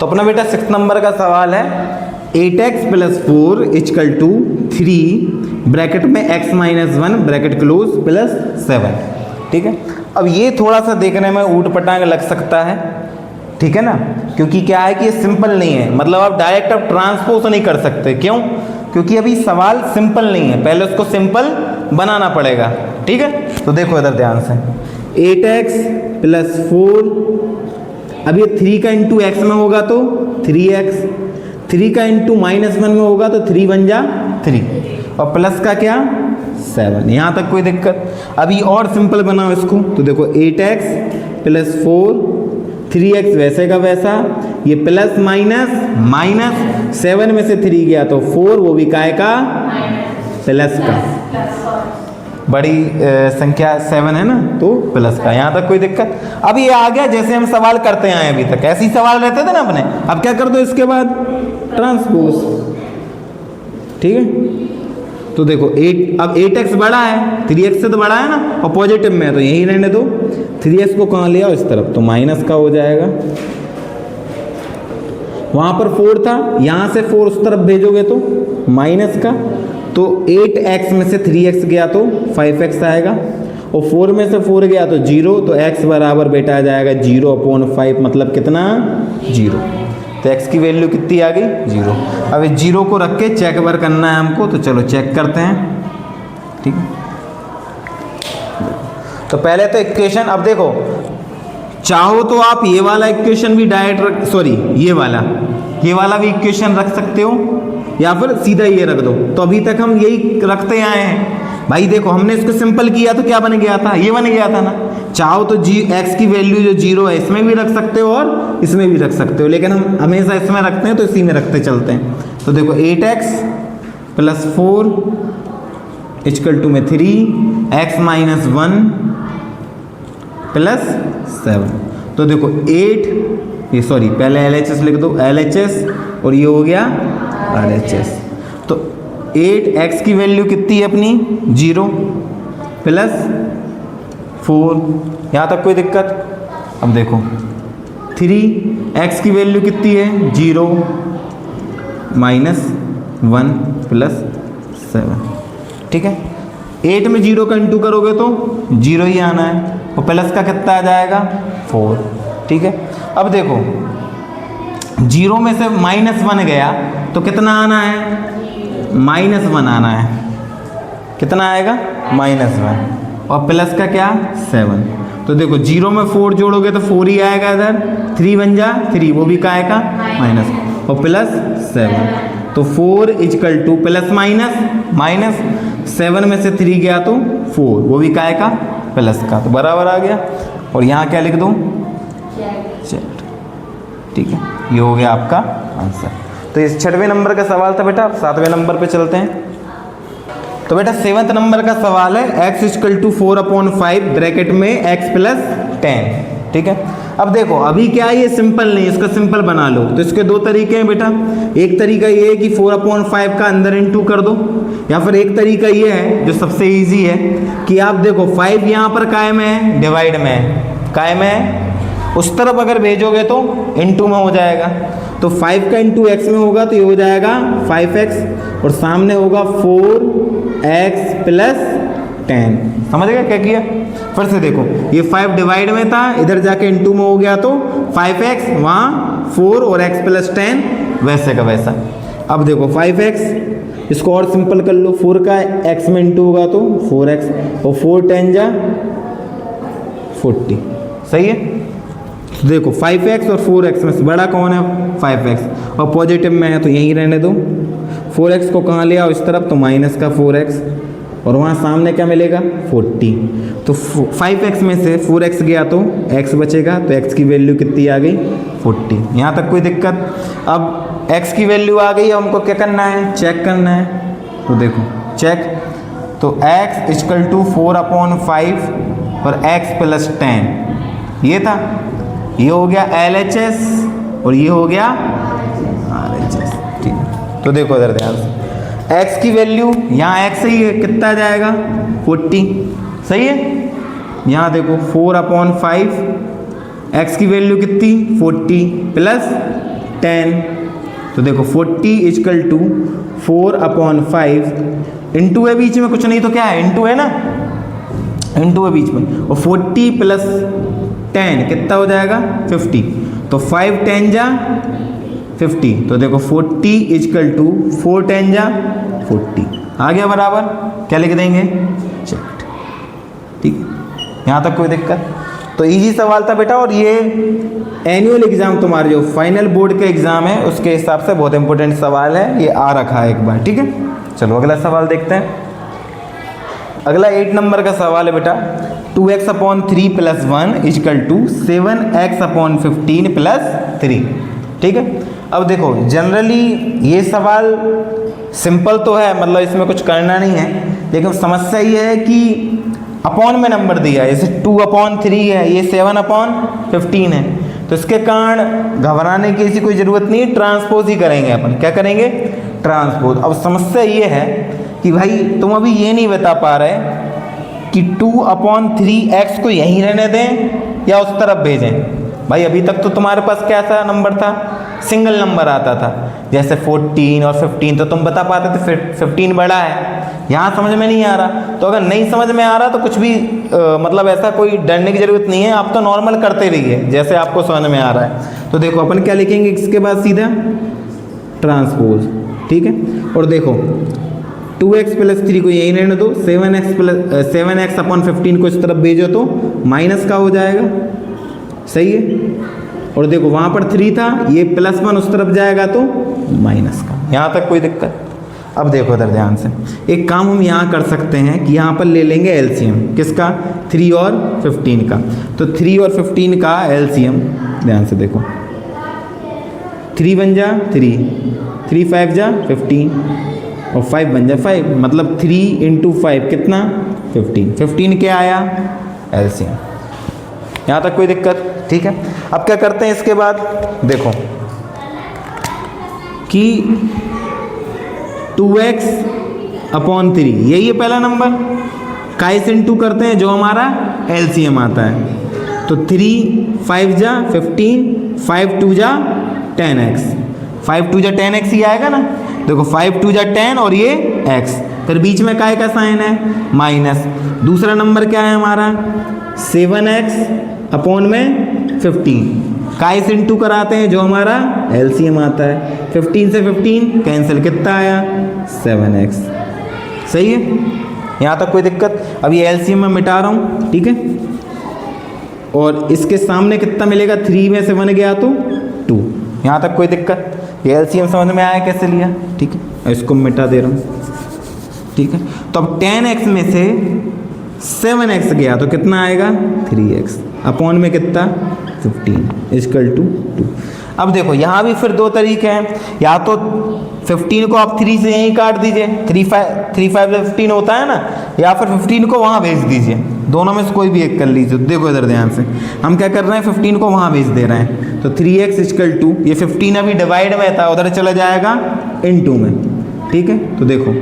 तो अपना बेटा 6 नंबर का सवाल है 8x + 4 = 3 ब्रैकेट में x - 1 ब्रैकेट क्लोज +7। ठीक है, अब ये थोड़ा सा देखने में ऊट पटांग लग सकता है, ठीक है ना, क्योंकि क्या है कि ये सिंपल नहीं है, मतलब आप डायरेक्ट अब ट्रांसपोज नहीं कर सकते। क्यों? क्योंकि अभी सवाल सिंपल नहीं है, पहले उसको सिंपल बनाना पड़ेगा। ठीक है, तो देखो इधर ध्यान से 8x + 4, अब ये 3 का इंटू x में होगा तो 3x, 3 का इंटू -1 में होगा तो 3 बन जा 3, और प्लस का क्या 7। यहाँ तक कोई दिक्कत? अभी और सिंपल बनाओ इसको, तो देखो 8x + 4, 3x वैसे का वैसा, ये प्लस माइनस 7 में से 3 गया तो 4, वो भी काय का प्लस का, बड़ी संख्या 7 है ना तो प्लस का। यहाँ तक कोई दिक्कत? अब ये आ गया जैसे हम सवाल करते आए अभी तक, ऐसे ही सवाल रहते थे ना अपने। अब क्या कर दो इसके बाद ट्रांसपोज। ठीक है, तो देखो 8, अब 8x बड़ा है 3x से तो बड़ा है ना, और पॉजिटिव में है तो यही रहने दो। 3x को कहाँ ले आओ इस तरफ, तो माइनस का हो जाएगा। वहां पर 4 था, यहां से 4 उस तरफ भेजोगे तो माइनस का, तो 8x में से 3x गया तो 5x आएगा, और 4 में से 4 गया तो 0, तो x बराबर बेटा आ जाएगा 0/5, मतलब कितना 0। तो x की वैल्यू कितनी आ गई 0। अब इस 0 को रख के चेक वर करना है हमको, तो चलो चेक करते हैं। ठीक है, तो पहले तो इक्वेशन, अब देखो चाहो तो आप ये वाला इक्वेशन भी डायरेक्ट सॉरी ये वाला भी इक्वेशन रख सकते हो, या फिर सीधा ये रख दो। तो अभी तक हम यही रखते आए हैं भाई। देखो हमने इसको सिंपल किया तो क्या बन गया था, ये बन गया था ना। चाहो तो x की वैल्यू जो 0 है इसमें भी रख सकते हो और इसमें भी रख सकते हो, लेकिन हम हमेशा इसमें रखते हैं तो इसी में रखते चलते हैं। तो देखो 8x + 4 = में 3, x - 1 +7। तो देखो 8, ये सॉरी पहले LHS लिख दो, LHS, और ये हो गया RHS। तो 8x की वैल्यू कितनी है अपनी 0 + 4, यहाँ तक कोई दिक्कत? अब देखो 3x की वैल्यू कितनी है 0 - 1 +7। ठीक है, 8 में 0 का इंटू करोगे तो 0 ही आना है, और प्लस का कितना आ जाएगा 4। ठीक है, अब देखो 0 में से -1 गया तो कितना आना है -1 आना है, कितना आएगा -1, और प्लस का क्या 7। तो देखो 0 में 4 जोड़ोगे तो 4 ही आएगा इधर, 3 बन जा 3, वो भी का आएगा माइनस, और +7। तो 4 = -7 में से 3 गया तो 4, वो भी का आएगा प्लस का, तो बराबर आ गया। और यहाँ क्या लिख दूँ चेक। ठीक है, ये हो गया आपका आंसर। तो इस 6वें नंबर का सवाल था बेटा। अब 7वें नंबर पे चलते हैं। तो बेटा 7th नंबर का सवाल है x = 4/5 ब्रैकेट में x + 10। ठीक है, अब देखो अभी क्या है, ये सिंपल नहीं, इसका सिंपल बना लो। तो इसके दो तरीके हैं बेटा। एक तरीका ये है कि 4/5 का अंदर इंटू कर दो, या फिर एक तरीका ये है जो सबसे इजी है कि आप देखो 5 यहाँ पर कायम है, डिवाइड में है, कायम है, उस तरफ अगर भेजोगे तो इंटू में हो जाएगा। तो 5 का इंटू x में होगा तो ये हो जाएगा 5x, और सामने होगा 4x + 10। समझ गए क्या किया? फिर से देखो ये 5 डिवाइड में था, इधर जाके इंटू में हो गया तो 5x, वहाँ 4 और x + 10 वैसे का वैसा। अब देखो 5x, इसको और सिंपल कर लो, 4 का x में इंटू होगा तो 4x, और 4 10 जा 40। सही है, तो देखो 5x और 4x में से बड़ा कौन है 5x, और पॉजिटिव में है तो यहीं रहने दो। 4x को कहाँ ले आओ इस तरफ, तो माइनस का 4x, और वहाँ सामने क्या मिलेगा 40। तो 5x में से 4x गया तो x बचेगा, तो x की वैल्यू कितनी आ गई 40। यहाँ तक कोई दिक्कत? अब x की वैल्यू आ गई, हमको क्या करना है चेक करना है। तो देखो चेक, तो x = 4/5 और x + 10, ये था, ये हो गया LHS और ये हो गया RHS। ठीक है, तो देखो इधर ध्यान से, x की वैल्यू यहाँ x ही है, कितना आ जाएगा 40। सही है, यहाँ देखो 4/5, x की वैल्यू कितनी 40 + 10। तो देखो 40 इजकल टू 4/5 इंटू है बीच में, कुछ नहीं तो क्या है, इंटू है ना, इंटू है बीच में, और 40 प्लस 10 कितना हो जाएगा 50। तो 5 10 जा 50, तो देखो 40 इजकल टू 4 10 जा 40 आ गया बराबर। क्या लिख देंगे, चेक। ठीक है, यहाँ तक कोई दिक्कत? तो इजी सवाल था बेटा, और ये एनुअल एग्जाम तुम्हारे जो फाइनल बोर्ड के एग्जाम है उसके हिसाब से बहुत इंपॉर्टेंट सवाल है, ये आ रखा है एक बार। ठीक है, चलो अगला सवाल देखते हैं। अगला 8 नंबर का सवाल है बेटा, 2x/3 + 1 इजकल टू 7x/15 + 3। ठीक है, अब देखो जनरली ये सवाल सिंपल तो है, मतलब इसमें कुछ करना नहीं है, लेकिन समस्या ये है कि अपॉन में नंबर दिया है, जैसे 2/3 है, ये 7/15 है, तो इसके कारण घबराने की ऐसी कोई ज़रूरत नहीं, ट्रांसपोज ही करेंगे अपन। क्या करेंगे, ट्रांसपोज। अब समस्या ये है कि भाई तुम अभी ये नहीं बता पा रहे कि 2/3x को यहीं रहने दें या उस तरफ भेजें। भाई अभी तक तो तुम्हारे पास कैसा नंबर था, सिंगल नंबर आता था, जैसे 14 और 15 तो तुम बता पाते थे, 15 बड़ा है। यहाँ समझ में नहीं आ रहा, तो अगर नहीं समझ में आ रहा तो कुछ भी मतलब ऐसा कोई डरने की ज़रूरत नहीं है, आप तो नॉर्मल करते रहिए जैसे आपको समझ में आ रहा है। तो देखो अपन क्या लिखेंगे, इसके बाद सीधा ट्रांसपोज। ठीक है, और देखो 2x + 3 को यही रहने दो, 7x/15 को इस तरफ भेजो तो माइनस का हो जाएगा, सही है। और देखो वहाँ पर 3 था, ये +1 उस तरफ जाएगा तो माइनस का। यहाँ तक कोई दिक्कत? अब देखो इधर ध्यान से, एक काम हम यहाँ कर सकते हैं कि यहाँ पर ले लेंगे एलसीएम, किसका, 3 और 15 का। तो 3 और 15 का एलसीएम ध्यान से देखो, 3 बन जा 3, 3 5 जा 15 और 5 बन जा 5, मतलब 3 × 5 कितना 15। 15 क्या आया, एलसीएम। यहाँ तक कोई दिक्कत? ठीक है, अब क्या करते हैं इसके बाद, देखो कि 2x/3 यही है पहला नंबर, का से इंटू करते हैं जो हमारा एलसीएम आता है। तो 3 5 जा 15, 5 2 जा 10x, 5 2 जा 10x ही आएगा ना। देखो 5 2 जा 10 और ये x, फिर बीच में काय का साइन है, माइनस। दूसरा नंबर क्या है हमारा, 7x/15, काय से इंटू कराते हैं जो हमारा एलसीएम आता है। 15 से 15 कैंसिल, कितना आया 7x, सही है। यहाँ तक कोई दिक्कत? अब ये एलसीएम में मिटा रहा हूँ, ठीक है। और इसके सामने कितना मिलेगा, 3 में से 1 गया तो 2। यहाँ तक कोई दिक्कत? ये एलसीएम समझ में आया कैसे लिया, ठीक है। इसको मिटा दे रहा हूँ, ठीक है। तो अब 10x में से 7x गया तो कितना आएगा 3x, अपॉन में कितना 15 इजकल टू 2। अब देखो यहाँ भी फिर दो तरीके हैं, या तो 15 को आप 3 से यहीं काट दीजिए, 3 5 15 होता है ना, या फिर 15 को वहाँ भेज दीजिए, दोनों में से कोई भी एक कर लीजिए। देखो इधर ध्यान से, हम क्या कर रहे हैं, 15 को वहाँ भेज दे रहे हैं। तो 3x इजकल टू, ये 15 अभी डिवाइड में था, उधर चला जाएगा इनटू में, ठीक है। तो देखो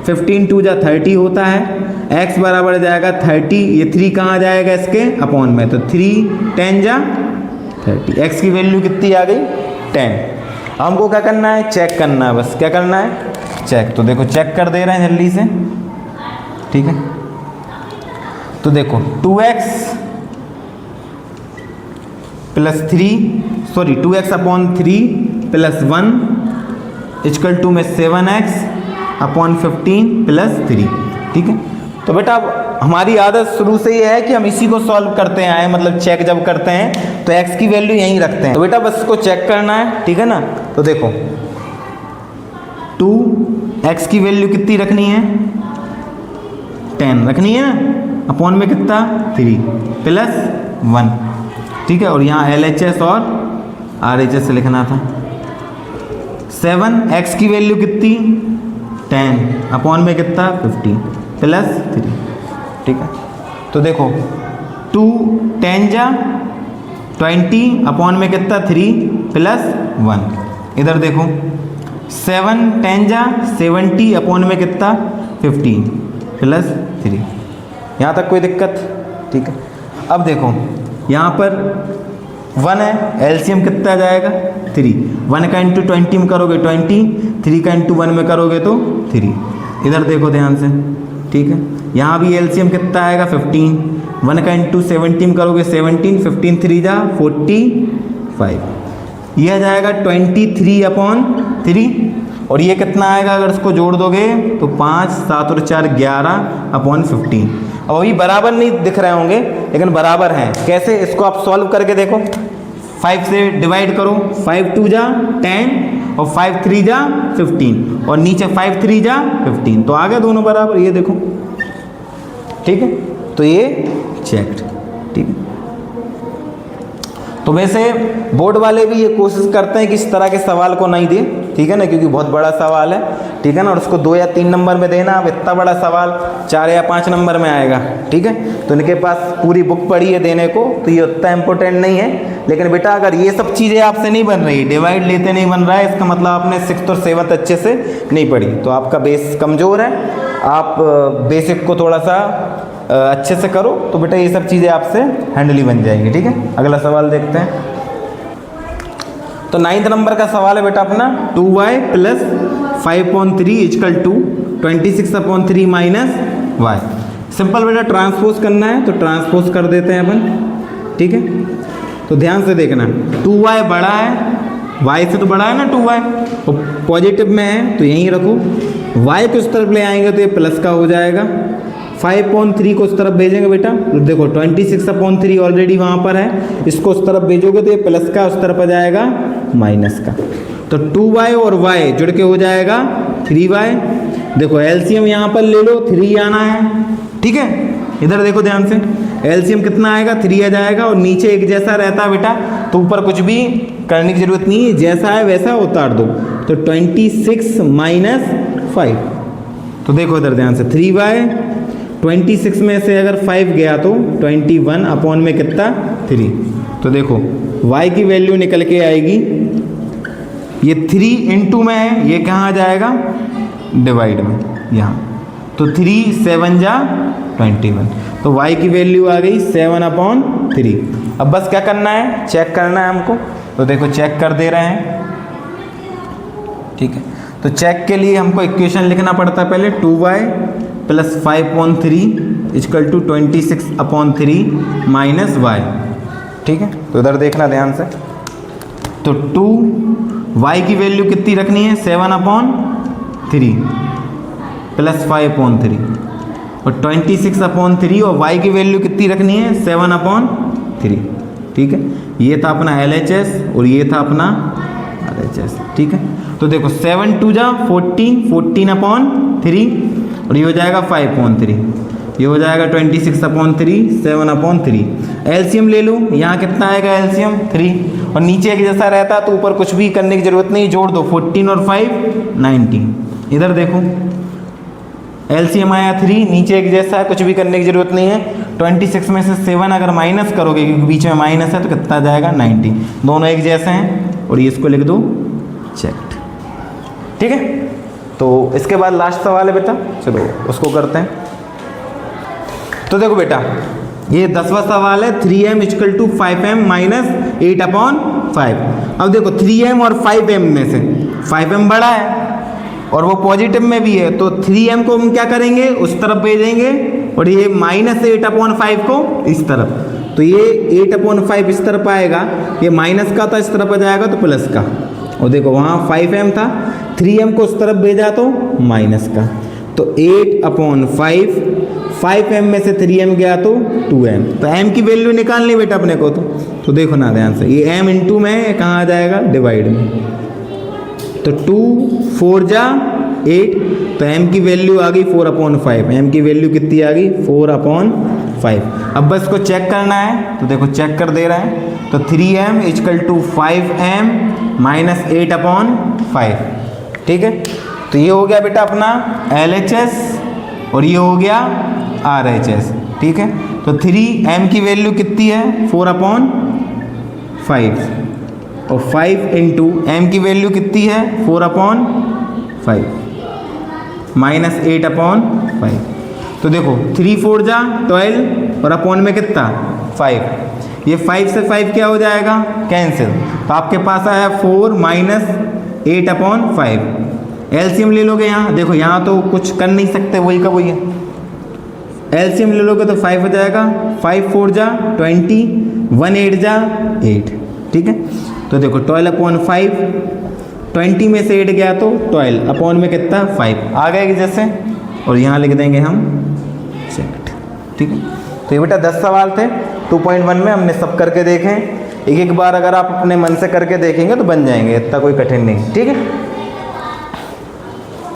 15 2 जा 30 होता है, x बराबर जाएगा 30, ये 3 कहाँ जाएगा इसके अपॉन में, तो 3 10 जा 30, x की वैल्यू कितनी आ गई 10। हमको क्या करना है, चेक करना है, बस क्या करना है, चेक। तो देखो चेक कर दे रहे हैं जल्दी से, ठीक है। तो देखो 2x + 3 + 1 इजकल टू में 7x/15 + 3, ठीक है। तो बेटा अब हमारी आदत शुरू से ये है कि हम इसी को सॉल्व करते आए, मतलब चेक जब करते हैं तो x की वैल्यू यहीं रखते हैं। तो बेटा बस इसको चेक करना है, ठीक है ना। तो देखो 2x की वैल्यू कितनी रखनी है, 10 रखनी है ना, अपॉन में कितना 3 + 1, ठीक है। और यहाँ LHS और RHS लिखना था। 7x की वैल्यू कितनी 10, अपॉन में कितना 15 + 3, ठीक है। तो देखो 2 10 जा 20, अपॉन में कितना 3 + 1। इधर देखो 7 10 जा 70, अपॉन में कितना 15 + 3। यहाँ तक कोई दिक्कत, ठीक है। अब देखो यहाँ पर 1 है, एलसीएम कितना जाएगा 3। 1 का इंटू 20 में करोगे 20, 3 का इंटू 1 में करोगे तो 3। इधर देखो ध्यान से, ठीक है। यहाँ भी एलसीएम कितना आएगा 15। 1 का इंटू 17 में करोगे 17, 15 3 जा 45। यह जाएगा 23/3 और ये कितना आएगा अगर इसको जोड़ दोगे तो 5, 7 और 4 11/15। अब अभी बराबर नहीं दिख रहे होंगे लेकिन बराबर हैं। कैसे, इसको आप सॉल्व करके देखो। 5 से डिवाइड करो, 5 2 जा 10 और 5 3 जा 15 और नीचे 5 3 जा 15, तो आ गए दोनों बराबर। ये देखो, ठीक है, तो ये चेक्ड, ठीक है। तो वैसे बोर्ड वाले भी ये कोशिश करते हैं कि इस तरह के सवाल को नहीं दे, ठीक है ना, क्योंकि बहुत बड़ा सवाल है, ठीक है ना, और उसको 2 या 3 नंबर में देना। अब इतना बड़ा सवाल 4 या 5 नंबर में आएगा, ठीक है। तो इनके पास पूरी बुक पड़ी है देने को, तो ये उतना इम्पोर्टेंट नहीं है। लेकिन बेटा अगर ये सब चीज़ें आपसे नहीं बन रही, डिवाइड लेते नहीं बन रहा है, इसका मतलब आपने 6th और 7th अच्छे से नहीं पढ़ी, तो आपका बेस कमज़ोर है। आप बेसिक को थोड़ा सा अच्छे से करो तो बेटा ये सब चीज़ें आपसे हैंडली बन जाएंगी, ठीक है। अगला सवाल देखते हैं। तो 9th नंबर का सवाल है बेटा अपना 2y + 5/3 = 26/3 - y। सिंपल बेटा ट्रांसपोज करना है तो ट्रांसपोज कर देते हैं अपन, ठीक है। तो ध्यान से देखना, 2y बड़ा है, y से तो बड़ा है ना 2y, और पॉजिटिव में है तो यहीं रखो। y को इस तरफ ले आएंगे तो ये प्लस का हो जाएगा। 5/3 को उस तरफ भेजेंगे बेटा, तो देखो 26/3 ऑलरेडी वहाँ पर है, इसको उस तरफ भेजोगे तो ये प्लस का उस तरफ आ जाएगा माइनस का। तो 2y और y जुड़ के हो जाएगा 3y। देखो एलसीएम यहाँ पर ले लो, 3 आना है, ठीक है। इधर देखो ध्यान से, एलसीएम कितना आएगा 3 आ जाएगा, और नीचे एक जैसा रहता है बेटा तो ऊपर कुछ भी करने की जरूरत नहीं है, जैसा है वैसा उतार दो। तो 26 - 5, तो देखो इधर ध्यान से 3y, 26 में से अगर 5 गया तो 21 अपॉन में कितना 3। तो देखो y की वैल्यू निकल के आएगी, ये 3 इंटू में है, ये कहाँ आ जाएगा डिवाइड में यहाँ, तो 3 7 जा 21, तो y की वैल्यू आ गई 7/3। अब बस क्या करना है, चेक करना है हमको, तो देखो चेक कर दे रहे हैं, ठीक है। तो चेक के लिए हमको इक्वेशन लिखना पड़ता है पहले, 2y + 5/3 = 26/3 - y, ठीक है। तो इधर देखना ध्यान से, तो 2y की वैल्यू कितनी रखनी है 7/3 + 5/3 और 26/3, और y की वैल्यू कितनी रखनी है 7/3, ठीक है। ये था अपना LHS और ये था अपना RHS, ठीक है। तो देखो 7 2 जा 14, 14/3 और ये हो जाएगा 5/3, ये हो जाएगा 26/3, 7/3। एलसीएम ले लो, यहाँ कितना आएगा एलसीएम 3, और नीचे एक जैसा रहता है तो ऊपर कुछ भी करने की जरूरत नहीं, जोड़ दो 14 और 5 19। इधर देखो एलसीएम आया 3, नीचे एक जैसा है, कुछ भी करने की जरूरत नहीं है। 26 में से 7 अगर माइनस करोगे, क्योंकि बीच में माइनस है, तो कितना जाएगा 19। दोनों एक जैसे हैं और ये इसको लिख दो चेक्ड, ठीक है। तो इसके बाद लास्ट सवाल है बेटा, चलो उसको करते हैं। तो देखो बेटा ये 10वां सवाल है, 3m = 5m - 8/5। अब देखो 3m और 5m में से 5m बड़ा है और वो पॉजिटिव में भी है, तो 3m को हम क्या करेंगे उस तरफ भेजेंगे, और ये -8/5 को इस तरफ, तो ये 8/5 इस तरफ आएगा, ये माइनस का था इस तरफ आ जाएगा तो प्लस का। और देखो वहाँ 5m था, 3m को उस तरफ भेजा तो माइनस का, तो 8/5, 5m में से 3m गया तो 2m, तो m की वैल्यू निकालनी बेटा अपने को। तो देखो ना ध्यान से, ये m इंटू में कहाँ आ जाएगा डिवाइड में, तो 2 4 जा 8, तो m की वैल्यू आ गई 4/5, m की वैल्यू कितनी आ गई 4/5। अब बस को चेक करना है, तो देखो चेक कर दे रहे हैं, तो 3m = 5m - 8/5, ठीक है। तो ये हो गया बेटा अपना LHS और ये हो गया RHS, ठीक है। तो 3m की वैल्यू कितनी है 4/5, और 5 इंटू m की वैल्यू कितनी है 4/5 -8/5। तो देखो 3 4 जा 12 और अपॉन में कितना 5। ये 5 से 5 क्या हो जाएगा, कैंसिल। तो आपके पास आया 4 - 8/5। एलसीएम ले लोगे, यहाँ देखो यहाँ तो कुछ कर नहीं सकते, वही का वही है। एलसीएम ले लोगे तो 5 हो जाएगा, 5 4 जा 20, 1 8 जा 8, ठीक है। तो देखो 12/5, 20 में से 8 गया तो 12 अपॉन में कितना 5 आ गया जैसे, और यहाँ लिख देंगे हम सेट, ठीक है। तो ये बेटा 10 सवाल थे 2.1 में, हमने सब करके देखे। एक एक बार अगर आप अपने मन से करके देखेंगे तो बन जाएंगे, इतना कोई कठिन नहीं, ठीक है।